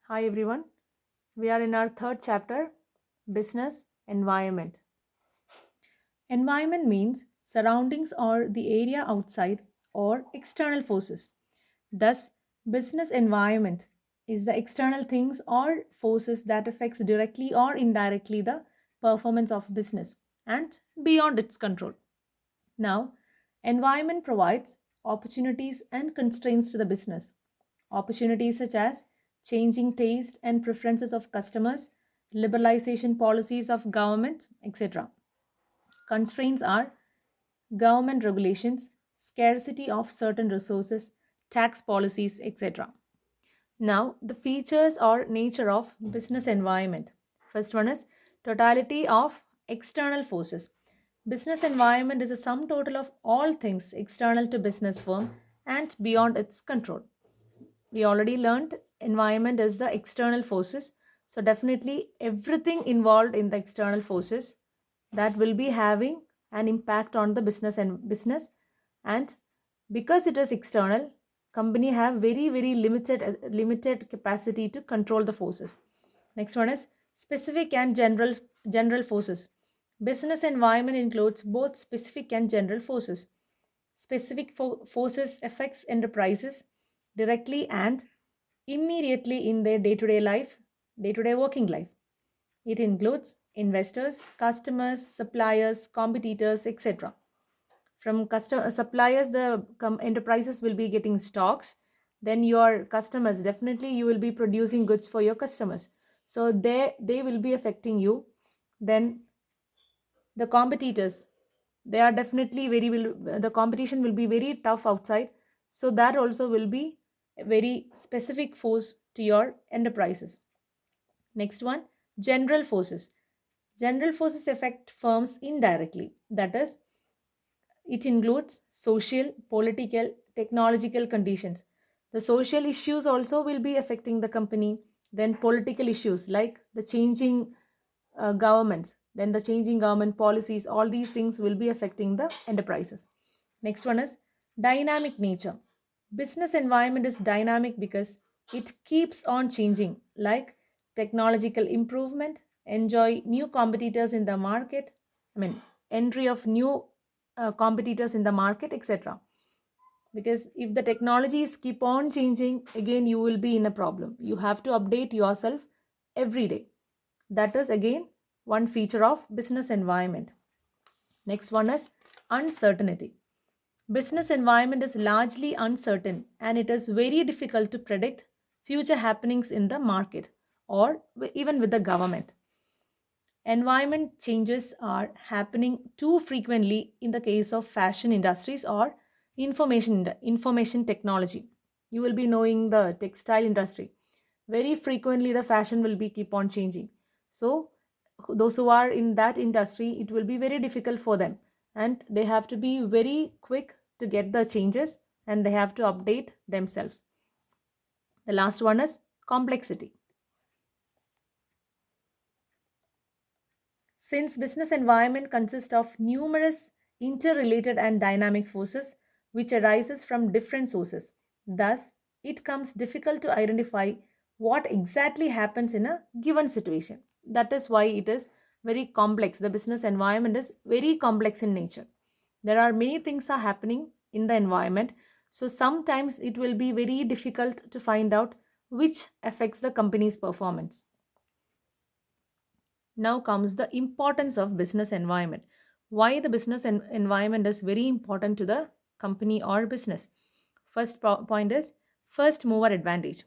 Hi everyone. We are in our third chapter, Business Environment. Environment means surroundings or the area outside or external forces. Thus, business environment is the external things or forces that affects directly or indirectly the performance of business and beyond its control. Now, environment provides opportunities and constraints to the business. Opportunities such as changing taste and preferences of customers, liberalization policies of government, etc. Constraints are government regulations, scarcity of certain resources, tax policies, etc. Now, the features or nature of business environment. First one is totality of external forces. Business environment is a sum total of all things external to business firm and beyond its control. We already learned environment is the external forces. So definitely everything involved in the external forces that will be having an impact on the business, and because it is external, company have very limited capacity to control the forces. Next one is specific and general forces. Business environment includes both specific and general forces. Specific forces affects enterprises directly and immediately in their day-to-day life, day-to-day working life. It includes investors, customers, suppliers, competitors, etc. From customer suppliers, the enterprises will be getting stocks. Then your customers, definitely you will be producing goods for your customers. So they will be affecting you. Then the competitors, they are definitely very will the competition will be very tough outside, so that also will be a very specific force to your enterprises. Next one, general forces. General forces affect firms indirectly, that is, it includes social, political, technological conditions. The social issues also will be affecting the company. Then political issues like the changing governments, then the changing government policies, all these things will be affecting the enterprises. Next one is dynamic nature. Business environment is dynamic because it keeps on changing, like technological improvement, enjoy new competitors in the market, I mean, entry of new competitors in the market, etc. Because if the technologies keep on changing, again you will be in a problem. You have to update yourself every day. That is again one feature of business environment. Next one is uncertainty. Business environment is largely uncertain and it is very difficult to predict future happenings in the market or even with the government. Environment changes are happening too frequently in the case of fashion industries or information technology. You will be knowing the textile industry. Very frequently the fashion will be keep on changing. So those who are in that industry, it will be very difficult for them, and they have to be very quick to get the changes, and they have to update themselves. The last one is complexity. Since business environment consists of numerous interrelated and dynamic forces which arises from different sources, thus it comes difficult to identify what exactly happens in a given situation. That is why it is very complex. The business environment is very complex in nature. There are many things are happening in the environment, so sometimes it will be very difficult to find out which affects the company's performance. Now comes the importance of business environment. Why the business environment is very important to the company or business. First point is first mover advantage.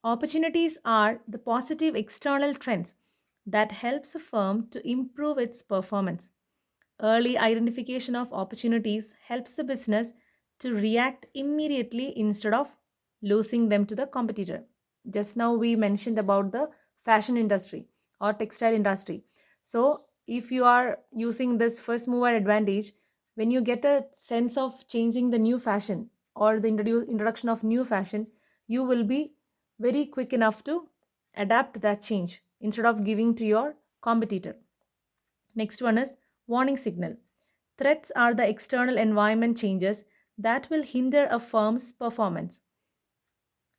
Opportunities are the positive external trends that helps a firm to improve its performance. Early identification of opportunities helps the business to react immediately instead of losing them to the competitor. Just now we mentioned about the fashion industry or textile industry. So, if you are using this first mover advantage, when you get a sense of changing the new fashion or the introduction of new fashion, you will be very quick enough to adapt that change instead of giving to your competitor. Next one is warning signal. Threats are the external environment changes that will hinder a firm's performance.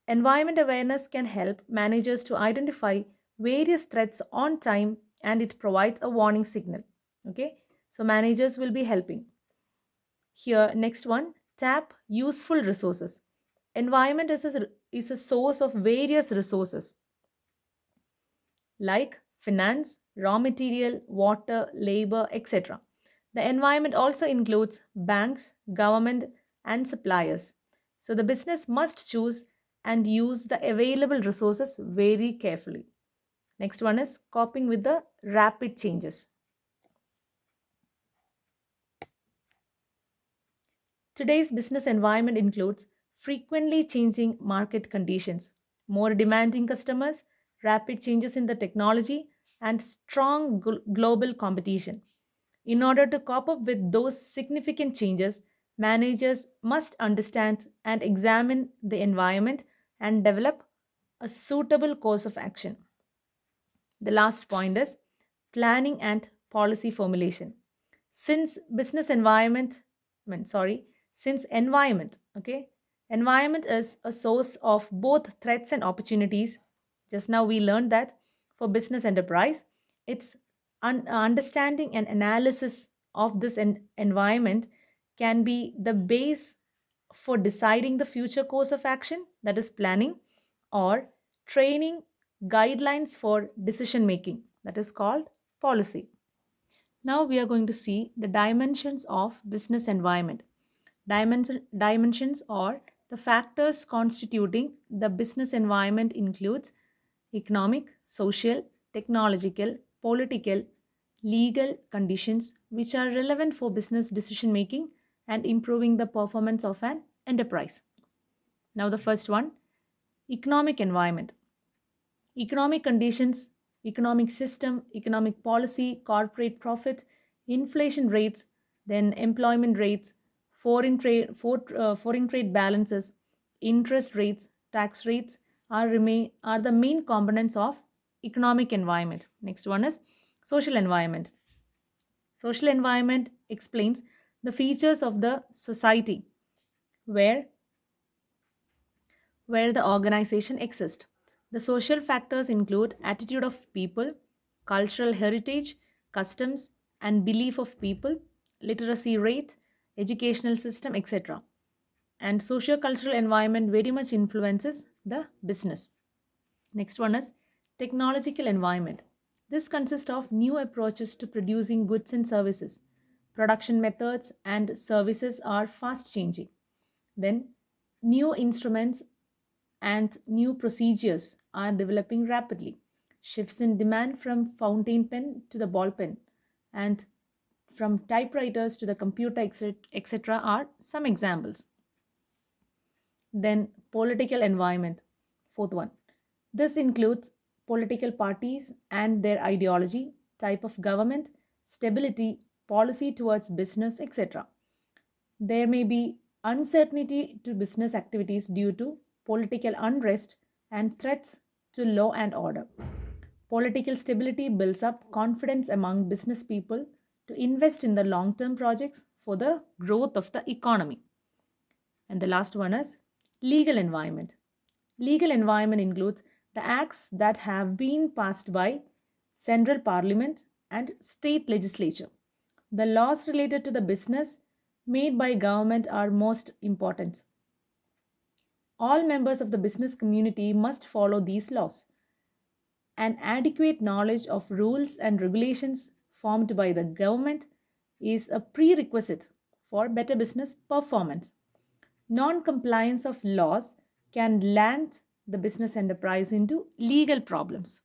Environment awareness can help managers to identify various threats on time, and it provides a warning signal. Okay, so managers will be helping. Here, next one, tap useful resources. Environment is a source of various resources like finance, raw material, water, labor, etc. The environment also includes banks, government, and suppliers. So the business must choose and use the available resources very carefully. Next one is coping with the rapid changes. Today's business environment includes frequently changing market conditions, more demanding customers, rapid changes in the technology, and strong global competition. In order to cope up with those significant changes, managers must understand and examine the environment and develop a suitable course of action. The last point is planning and policy formulation. Since business environment, I mean, sorry, since environment, okay, environment is a source of both threats and opportunities. Just now we learned that for business enterprise, it's understanding and analysis of this environment can be the base for deciding the future course of action, that is planning, or training guidelines for decision making, that is called policy. Now we are going to see the dimensions of business environment. Dimensions or the factors constituting the business environment includes economic, social, technological, political, legal conditions which are relevant for business decision making and improving the performance of an enterprise. Now the first one, economic environment. Economic conditions, economic system, economic policy, corporate profit, inflation rates, then employment rates, foreign trade balances, interest rates, tax rates are the main components of economic environment. Next one is social environment. Social environment explains the features of the society where the organization exists. The social factors include attitude of people, cultural heritage, customs and belief of people, literacy rate, educational system, etc. And socio-cultural environment very much influences the business. Next one is technological environment. This consists of new approaches to producing goods and services. Production methods and services are fast changing. Then, new instruments and new procedures are developing rapidly. Shifts in demand from fountain pen to the ball pen and from typewriters to the computer, etc., are some examples. Then, political environment, fourth one. This includes political parties and their ideology, type of government, stability, policy towards business, etc. There may be uncertainty to business activities due to political unrest and threats to law and order. Political stability builds up confidence among business people to invest in the long term projects for the growth of the economy. And the last one is legal environment. Legal environment includes the acts that have been passed by central parliament and state legislature. The laws related to the business made by government are most important. All members of the business community must follow these laws. An adequate knowledge of rules and regulations formed by the government is a prerequisite for better business performance. Non compliance of laws can land the business enterprise into legal problems.